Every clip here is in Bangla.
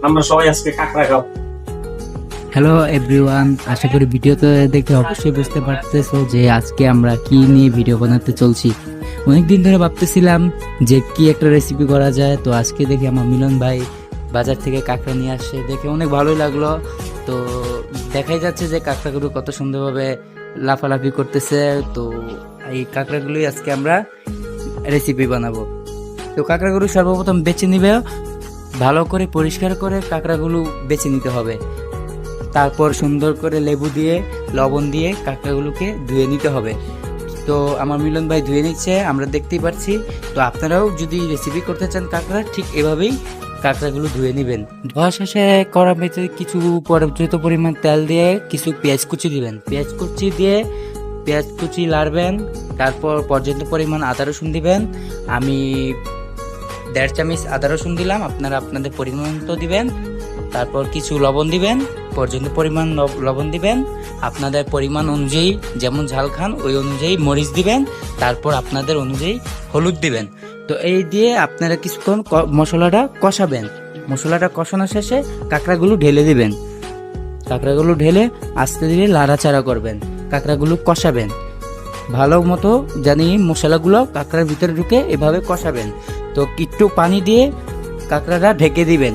আমরা সবাই আজকে কাঁকড়া খাবো। হ্যালো এভরিওয়ান, আশা করি ভিডিওতে দেখে অবশ্যই বুঝতে পারতেছো যে আজকে আমরা কি নিয়ে ভিডিও বানাতে চলছি। অনেকদিন ধরে ভাবতেছিলাম যে কি একটা রেসিপি করা যায়, তো আজকে দেখি আমার মিলন ভাই বাজার থেকে কাঁকড়া নিয়ে আসে, দেখে অনেক ভালোই লাগলো। তো দেখাই যাচ্ছে যে কাঁকড়াগুলো কত সুন্দরভাবে লাফালাফি করতেছে। তো এই কাঁকড়াগুলোই আজকে আমরা রেসিপি বানাবো। তো কাঁকড়াগুলো সর্বপ্রথম বেছে নিবে, ভালো করে পরিষ্কার করে কাঁকড়াগুলো বেছে নিতে হবে। তারপর সুন্দর করে লেবু দিয়ে লবণ দিয়ে কাঁকড়াগুলোকে ধুয়ে নিতে হবে। তো আমার মিলন ভাই ধুয়ে নিচ্ছে, আমরা দেখতেই পাচ্ছি। তো আপনারাও যদি রেসিপি করতে চান কাঁকড়া, ঠিক এভাবেই কাঁকড়াগুলো ধুয়ে নেবেন। ধোয়া শেষে কড়ার ভিতরে কিছু পর্যাপ্ত পরিমাণ তেল দিয়ে কিছু পেঁয়াজ কুচি দিবেন। পেঁয়াজ কুচি দিয়ে পেঁয়াজ কুচি লাড়বেন। তারপর পর্যাপ্ত পরিমাণ আদা রসুন দিবেন। আমি 1.5 চামচ আদা রসুন দিলাম, আপনারা আপনাদের পরিমাণ মতো দিবেন। তারপর কিছু লবণ দিবেন, পর্যাপ্ত পরিমাণ লবণ দিবেন। আপনাদের পরিমাণ অনুযায়ী যেমন ঝাল খান ওই অনুযায়ী মরিচ দিবেন। তারপর আপনাদের অনুযায়ী হলুদ দিবেন। তো এই দিয়ে আপনারা কিছুক্ষণ মশলাটা কষাবেন। মশলাটা কষানো শেষে কাঁকড়াগুলো ঢেলে দিবেন। কাঁকড়াগুলো ঢেলে আস্তে ধীরে লাড়াচাড়া করবেন, কাঁকড়াগুলো কষাবেন ভালো মতো, জানি মশলাগুলো কাঁকড়ার ভিতরে ঢুকে এভাবে কষাবেন। তো একটু পানি দিয়ে কাঁকড়াটা ঢেকে দিবেন,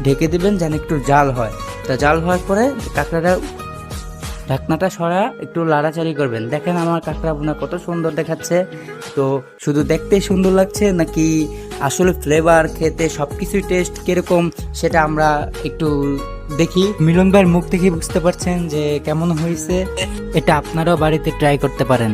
ঢেকে দিবেন যেন একটু জাল হয়। তা জাল হওয়ার পরে কাঁকড়াটা ঢাকনাটা সরা একটু লাড়াচাড়ি করবেন। দেখেন আমার কাঁকড়া ভুনা কত সুন্দর দেখাচ্ছে। তো শুধু দেখতেই সুন্দর লাগছে নাকি আসলে ফ্লেভার খেতে সবকিছুই টেস্ট কিরকম সেটা আমরা একটু দেখি। মিলন ভাইয়ের মুখ দেখে বুঝতে পারছেন যে কেমন হয়েছে। এটা আপনারাও বাড়িতে ট্রাই করতে পারেন।